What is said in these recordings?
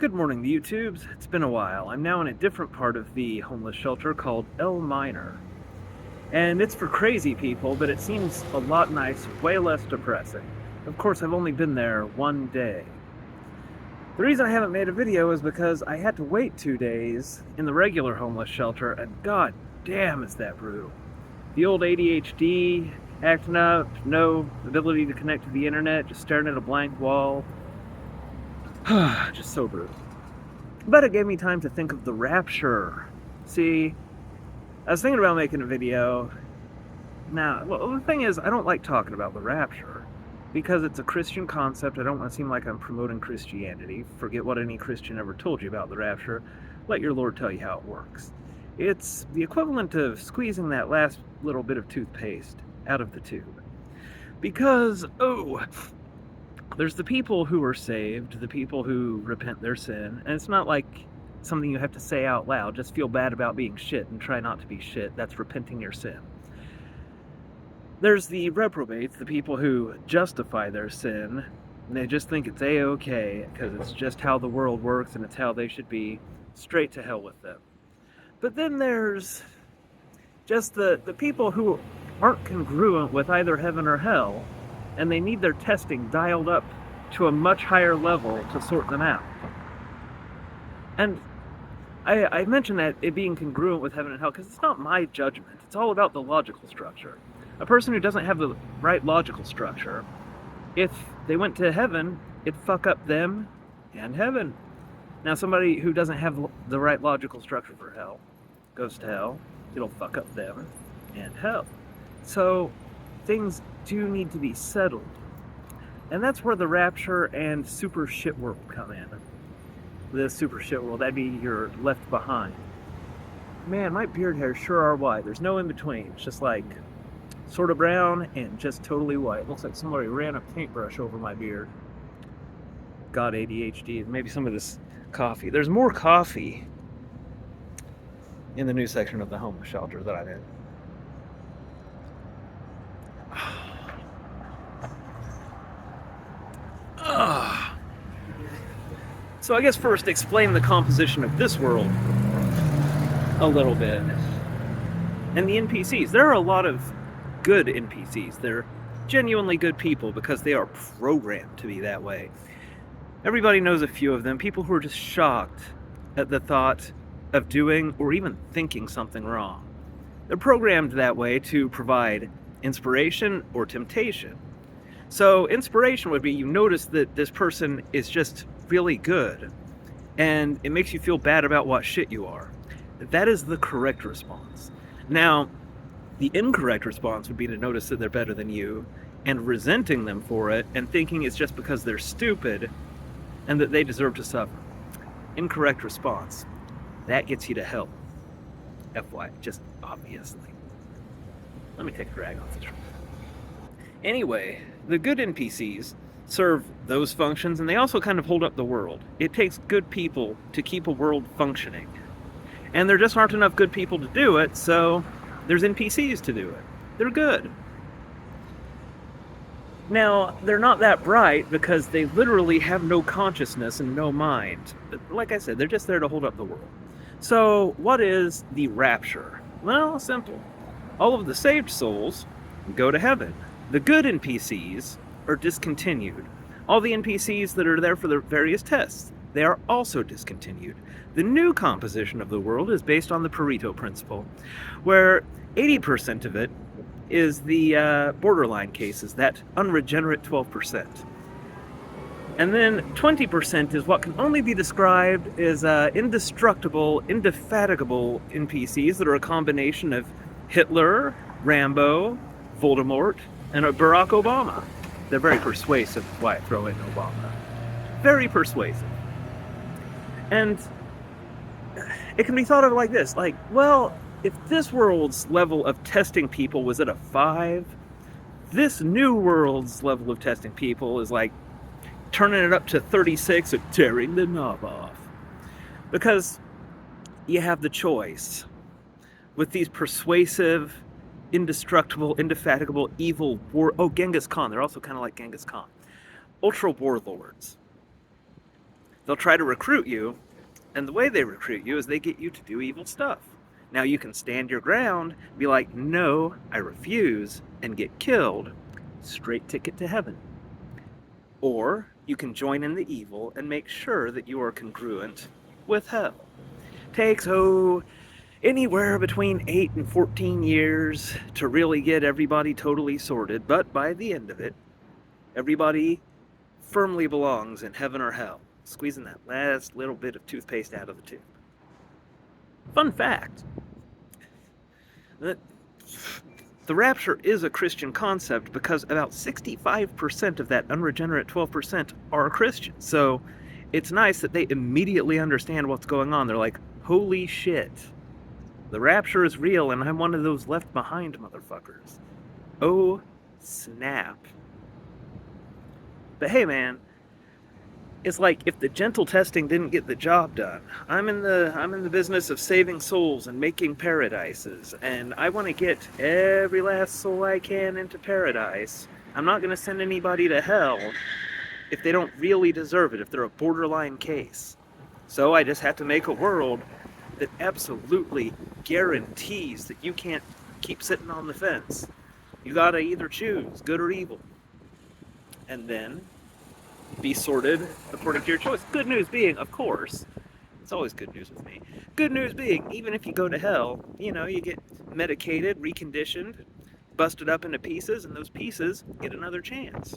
Good morning, the YouTubes. It's been a while. I'm now in a different part of the homeless shelter called L Minor. And it's for crazy people, but it seems a lot nicer, way less depressing. Of course, I've only been there one day. The reason I haven't made a video is because I had to wait 2 days in the regular homeless shelter, and god damn is that brutal. The old ADHD, acting up, no ability to connect to the internet, just staring at a blank wall. Just so brutal. But it gave me time to think of the rapture. See, I was thinking about making a video. Now, well, the thing is, I don't like talking about the rapture because it's a Christian concept. I don't want to seem like I'm promoting Christianity. Forget what any Christian ever told you about the rapture. Let your Lord tell you how it works. It's the equivalent of squeezing that last little bit of toothpaste out of the tube. Because, there's the people who are saved, the people who repent their sin, and it's not like something you have to say out loud. Just feel bad about being shit and try not to be shit. That's repenting your sin. There's the reprobates, the people who justify their sin, and they just think it's a-okay because it's just how the world works and it's how they should be. Straight to hell with them. But then there's just the people who aren't congruent with either heaven or hell, and they need their testing dialed up to a much higher level to sort them out. And I mentioned that it being congruent with heaven and hell because it's not my judgment. It's all about the logical structure. A person who doesn't have the right logical structure, if they went to heaven, it'd fuck up them and heaven. Now, somebody who doesn't have the right logical structure for hell goes to hell, it'll fuck up them and hell. So things do need to be settled. And that's where the rapture and super shit world come in. The super shit world, that'd be your left behind. Man, my beard hairs sure are white. There's no in between. It's just like sort of brown and just totally white. Looks like somebody ran a paintbrush over my beard. God, ADHD. Maybe some of this coffee. There's more coffee in the new section of the homeless shelter that I'm in. So I guess first explain the composition of this world a little bit. And the NPCs. There are a lot of good NPCs. They're genuinely good people because they are programmed to be that way. Everybody knows a few of them. People who are just shocked at the thought of doing or even thinking something wrong. They're programmed that way to provide inspiration or temptation. So inspiration would be you notice that this person is just really good and it makes you feel bad about what shit you are. That is the correct response. Now, the incorrect response would be to notice that they're better than you and resenting them for it and thinking it's just because they're stupid and that they deserve to suffer. Incorrect response. That gets you to hell. FY, just obviously. Let me take a drag off this. Anyway, the good NPCs serve those functions, and they also kind of hold up the world. It takes good people to keep a world functioning. And there just aren't enough good people to do it, so there's NPCs to do it. They're good. Now, they're not that bright because they literally have no consciousness and no mind. But like I said, they're just there to hold up the world. So, what is the rapture? Well, simple. All of the saved souls go to heaven. The good NPCs are discontinued. All the NPCs that are there for the various tests, they are also discontinued. The new composition of the world is based on the Pareto principle, where 80% of it is the borderline cases, that unregenerate 12%. And then 20% is what can only be described as indestructible, indefatigable NPCs that are a combination of Hitler, Rambo, Voldemort, and Barack Obama. They're very persuasive, that's why I throw in Obama. Very persuasive. And it can be thought of like this, like, well, if this world's level of testing people was at a 5, this new world's level of testing people is like turning it up to 36 and tearing the knob off. Because you have the choice. With these persuasive, indestructible, indefatigable, evil Genghis Khan. They're also kind of like Genghis Khan. Ultra warlords. They'll try to recruit you, and the way they recruit you is they get you to do evil stuff. Now you can stand your ground, be like, no, I refuse, and get killed. Straight ticket to heaven. Or you can join in the evil and make sure that you are congruent with hell. Takes, anywhere between 8 and 14 years to really get everybody totally sorted, but by the end of it, everybody firmly belongs in heaven or hell, squeezing that last little bit of toothpaste out of the tube. Fun fact, the rapture is a Christian concept because about 65% of that unregenerate 12% are Christians. So it's nice that they immediately understand what's going on. They're like, holy shit, the rapture is real and I'm one of those left behind motherfuckers. Oh, snap. But hey, man, it's like if the gentle testing didn't get the job done. I'm in the business of saving souls and making paradises, and I want to get every last soul I can into paradise. I'm not going to send anybody to hell if they don't really deserve it, if they're a borderline case. So I just have to make a world that absolutely guarantees that you can't keep sitting on the fence. You gotta either choose good or evil, and then be sorted according to your choice. Good news being, of course, it's always good news with me. Good news being, even if you go to hell, you get medicated, reconditioned, busted up into pieces, and those pieces get another chance.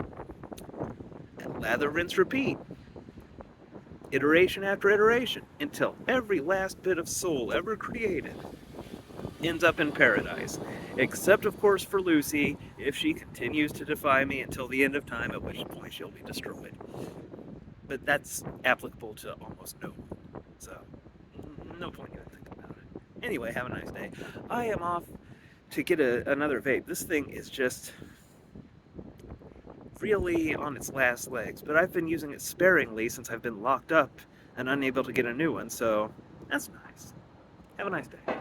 And lather, rinse, repeat. Iteration after iteration, until every last bit of soul ever created ends up in paradise. Except, of course, for Lucy, if she continues to defy me until the end of time, at which point she'll be destroyed. But that's applicable to almost no one. So, no point even thinking about it. Anyway, have a nice day. I am off to get another vape. This thing is just really on its last legs, but I've been using it sparingly since I've been locked up and unable to get a new one, so that's nice. Have a nice day.